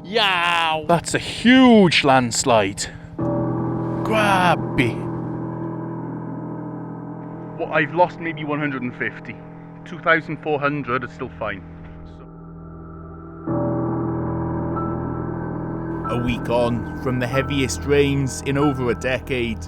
Yow! That's a huge landslide. Grabby. Well, I've lost maybe 150. 2,400 is still fine. A week on from the heaviest rains in over a decade,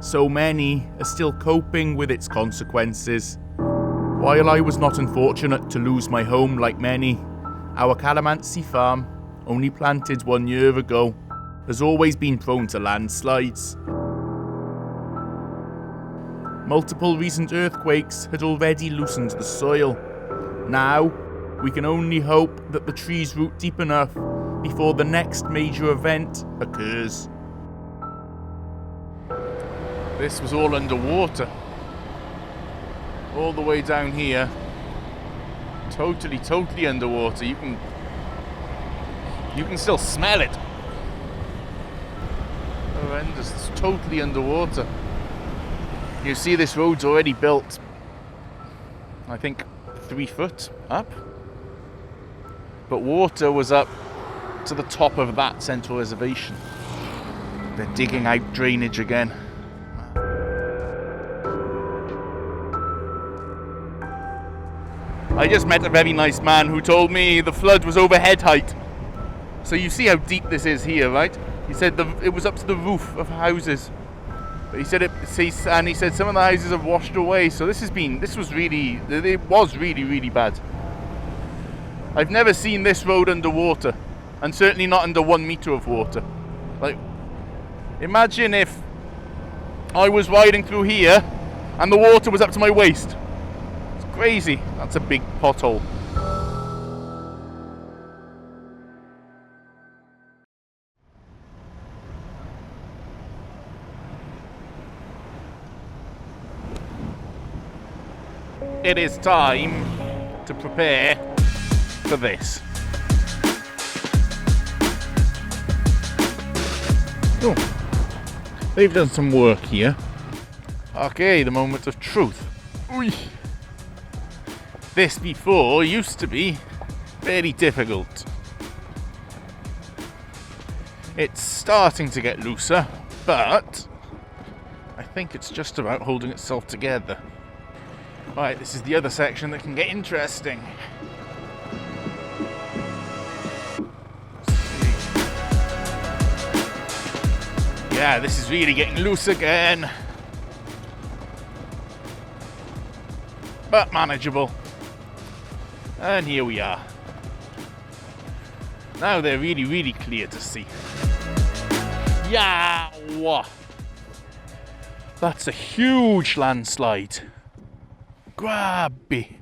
so many are still coping with its consequences. While I was not unfortunate to lose my home like many, our calamansi farm, only planted 1 year ago, has always been prone to landslides. Multiple recent earthquakes had already loosened the soil. Now, we can only hope that the trees root deep enough before the next major event occurs. This was all underwater. All the way down here. Totally underwater. You can still smell it. Horrendous. It's totally underwater. You see this road's already built, I think 3 foot up. But water was up to the top of that central reservation. They're digging out drainage again. I just met a very nice man who told me the flood was over head height. So you see how deep this is here, right? He said it was up to the roof of houses. But he said and he said some of the houses have washed away. So it was really bad. I've never seen this road underwater, and certainly not under 1 meter of water. Like, imagine if I was riding through here and the water was up to my waist. It's crazy. That's a big pothole. It is time to prepare for this. Oh, they've done some work here. Okay, the moment of truth. Oy. This before used to be very difficult. It's starting to get looser, but I think it's just about holding itself together. Right, this is the other section that can get interesting. Yeah, this is really getting loose again. But manageable. And here we are. Now they're really clear to see. Yow! That's a huge landslide. Grabby.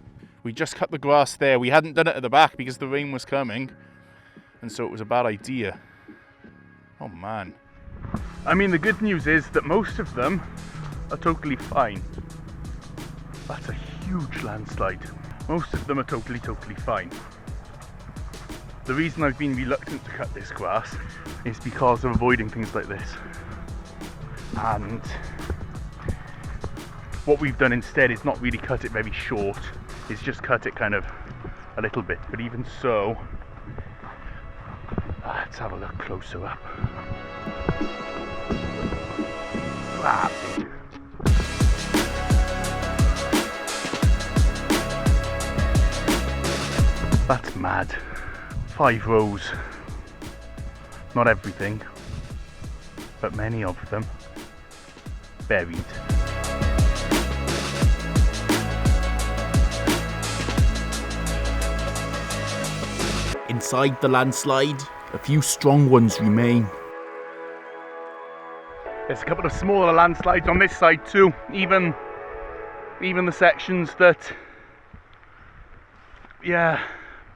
We just cut the grass there. We hadn't done it at the back because the rain was coming, and so it was a bad idea. Oh man. I mean, the good news is that most of them are totally fine. That's a huge landslide. Most of them are totally fine. The reason I've been reluctant to cut this grass is because of avoiding things like this. And what we've done instead is not really cut it very short, it's just cut it kind of a little bit. But even so, let's have a look closer up. Wow. That's mad. 5 rows. Not everything, but many of them buried. Inside the landslide, a few strong ones remain. There's a couple of smaller landslides on this side too, even the sections that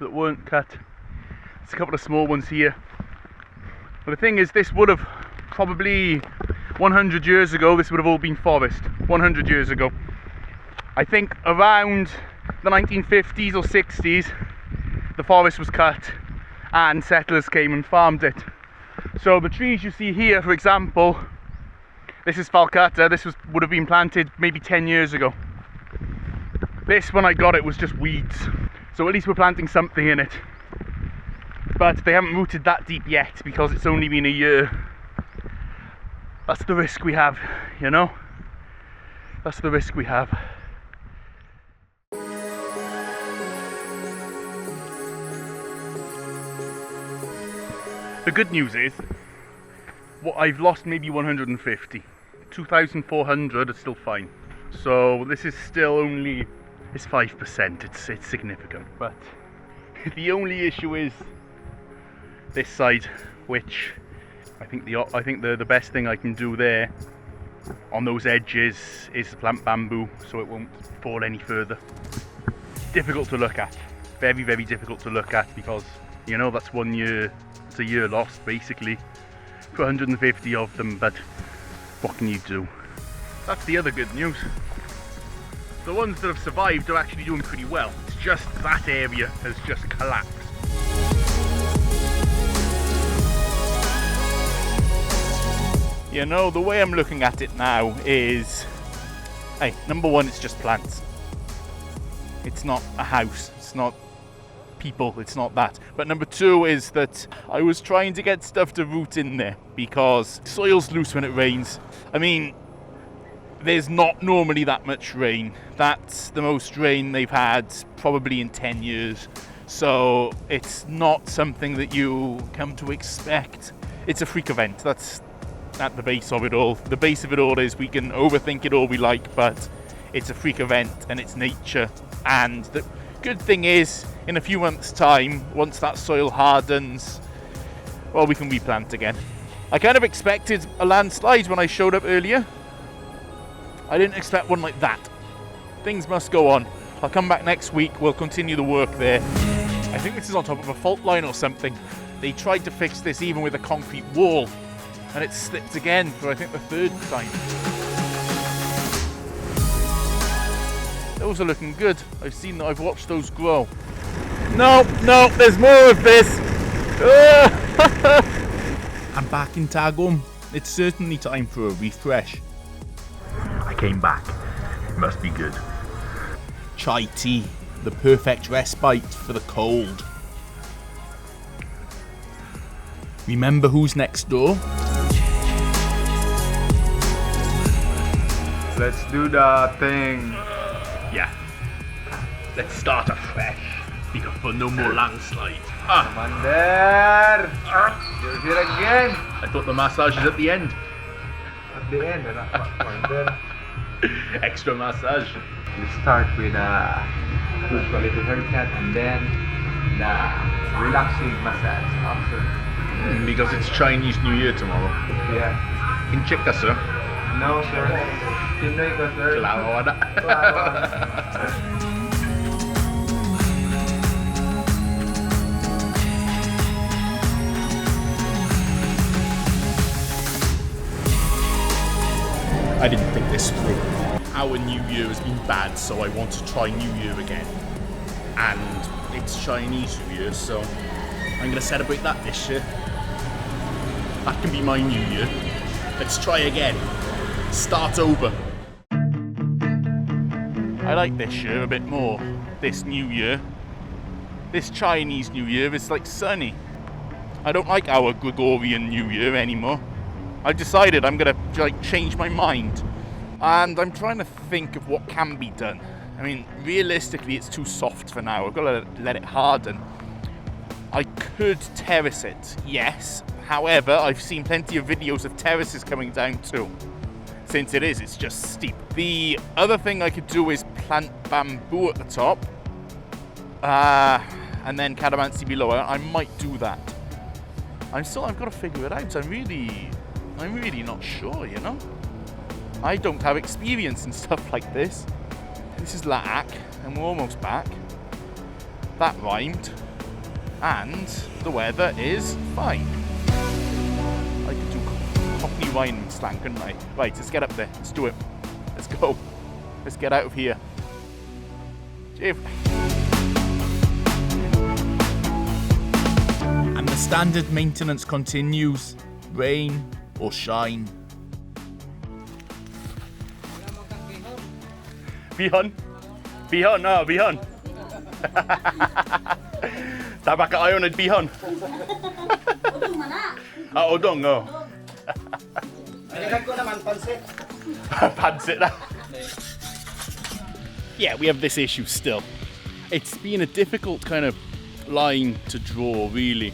weren't cut. There's a couple of small ones here. But the thing is, this would have probably 100 years ago, this would have all been forest. 100 years ago. I think around the 1950s or 60s, the forest was cut and settlers came and farmed it. So the trees you see here, for example, this is falcata. This would have been planted maybe 10 years ago. This, when I got it, was just weeds. So at least we're planting something in it. But they haven't rooted that deep yet because it's only been a year. That's the risk we have, you know? That's the risk we have. The good news is, I've lost maybe 150. 2,400 is still fine. So this is still only, it's 5%, it's significant. But the only issue is this side, which I think the best thing I can do there on those edges is to plant bamboo so it won't fall any further. Difficult to look at, very, very difficult to look at, because you know that's 1 year, it's a year lost basically for 150 of them, but what can you do? That's the other good news. The ones that have survived are actually doing pretty well. It's just that area has just collapsed. You know, the way I'm looking at it now is, hey, number one, it's just plants. It's not a house, it's not people, it's not that. But number two is that I was trying to get stuff to root in there because soil's loose when it rains. I mean, there's not normally that much rain. That's the most rain they've had probably in 10 years. So it's not something that you come to expect. It's a freak event. That's at the base of it all. The base of it all is we can overthink it all we like, but it's a freak event and it's nature. And the good thing is, in a few months' time, once that soil hardens, well, we can replant again. I kind of expected a landslide when I showed up earlier. I didn't expect one like that. Things must go on. I'll come back next week, we'll continue the work there. I think this is on top of a fault line or something. They tried to fix this even with a concrete wall, and it slipped again for I think the third time. Those are looking good. I've watched those grow. No, there's more of this. I'm back in Tagum. It's certainly time for a refresh. I came back. It must be good. Chai tea, the perfect respite for the cold. Remember who's next door? Let's do the thing. Yeah. Let's start afresh. Because for no more landslide. Kumander! You're here again! I thought the massage is at the end. At the end, Kumander. Extra massage. You start with a little haircut and then the relaxing massage after. Because it's Chinese New Year tomorrow. Yeah. In Chika, sir. No, sir. Pinoy ko, sir. Klaro na. I didn't think this through. Our New Year has been bad, so I want to try New Year again. And it's Chinese New Year, so I'm going to celebrate that this year. That can be my New Year. Let's try again. Start over. I like this year a bit more. This New Year. This Chinese New Year is like sunny. I don't like our Gregorian New Year anymore. I've decided I'm gonna change my mind, and I'm trying to think of what can be done. I mean, realistically, it's too soft for now. I've got to let it harden. I could terrace it, yes. However, I've seen plenty of videos of terraces coming down too. Since it's just steep. The other thing I could do is plant bamboo at the top, and then calamansi below. I might do that. I've got to figure it out. I'm really not sure, you know? I don't have experience in stuff like this. This is Laak, and we're almost back. That rhymed. And the weather is fine. I could do Cockney rhyme slang, couldn't I? Right, let's get up there. Let's do it. Let's go. Let's get out of here. And the standard maintenance continues. Rain or shine. Bihon. Tabaka ayaw nagpihon. Udong mana. Odong, oh. Nilagay ko naman pansit. Pansit na. Yeah, we have this issue still. It's been a difficult kind of line to draw, really.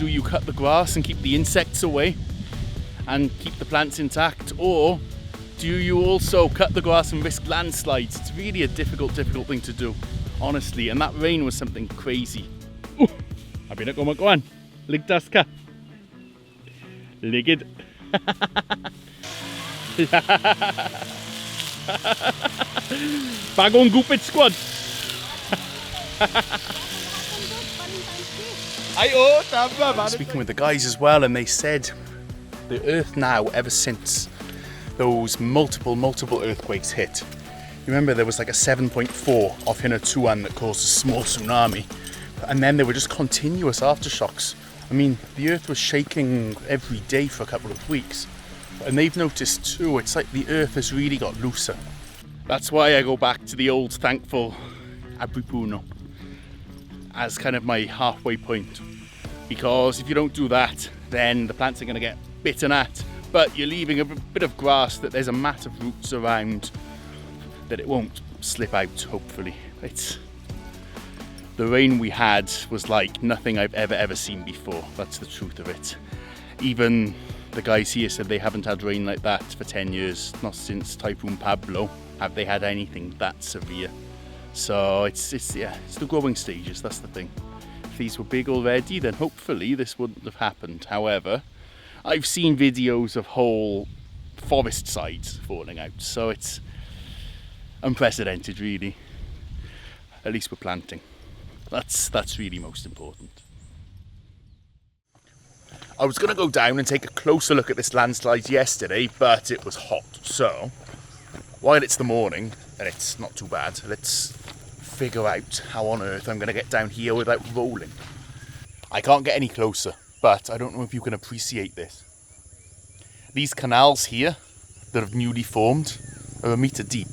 Do you cut the grass and keep the insects away and keep the plants intact, or do you also cut the grass and risk landslides? It's really a difficult thing to do, honestly, and that rain was something crazy. Happy na kumakawan. Ligtas ka. Ligid. Bagong gupit squad. Speaking with the guys as well, and they said the earth now, ever since those multiple earthquakes hit. You remember there was like a 7.4 off Hinatuan that caused a small tsunami, and then there were just continuous aftershocks. I mean, the earth was shaking every day for a couple of weeks, and they've noticed too, it's like the earth has really got looser. That's why I go back to the old thankful Abripuno as kind of my halfway point, because if you don't do that, then the plants are going to get bitten at, but you're leaving a bit of grass that there's a mat of roots around that it won't slip out, hopefully. The rain we had was like nothing I've ever seen before. That's the truth of it. Even the guys here said they haven't had rain like that for 10 years, not since Typhoon Pablo have they had anything that severe. So it's the growing stages, that's the thing. If these were big already, then hopefully this wouldn't have happened. However, I've seen videos of whole forest sides falling out, so it's unprecedented, really. At least we're planting. That's really most important. I was going to go down and take a closer look at this landslide yesterday, but it was hot. So, while it's the morning, and it's not too bad, let's figure out how on earth I'm going to get down here without rolling. I can't get any closer, but I don't know if you can appreciate this. These canals here that have newly formed are 1 meter deep.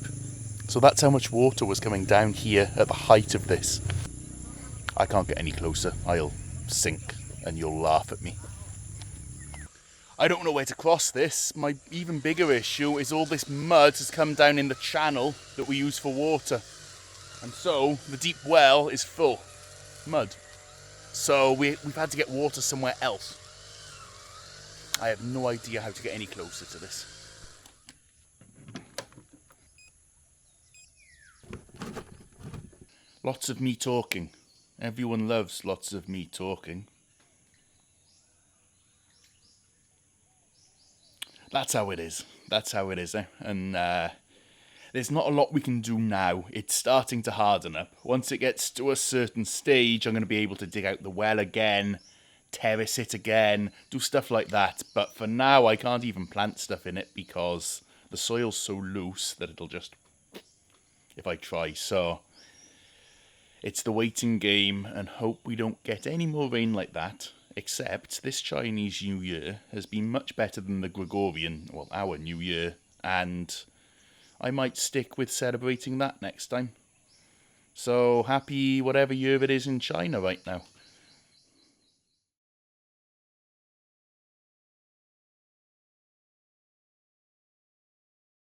So that's how much water was coming down here at the height of this. I can't get any closer. I'll sink and you'll laugh at me. I don't know where to cross this. My even bigger issue is all this mud has come down in the channel that we use for water. And so the deep well is full mud. So we've had to get water somewhere else. I have no idea how to get any closer to this. Lots of me talking. Everyone loves lots of me talking. That's how it is. That's how it is, eh? And there's not a lot we can do now. It's starting to harden up. Once it gets to a certain stage, I'm going to be able to dig out the well again, terrace it again, do stuff like that. But for now, I can't even plant stuff in it because the soil's so loose that it'll just, if I try. So it's the waiting game and hope we don't get any more rain like that. Except this Chinese New Year has been much better than the Gregorian, well, our New Year, and I might stick with celebrating that next time. So happy whatever year it is in China right now.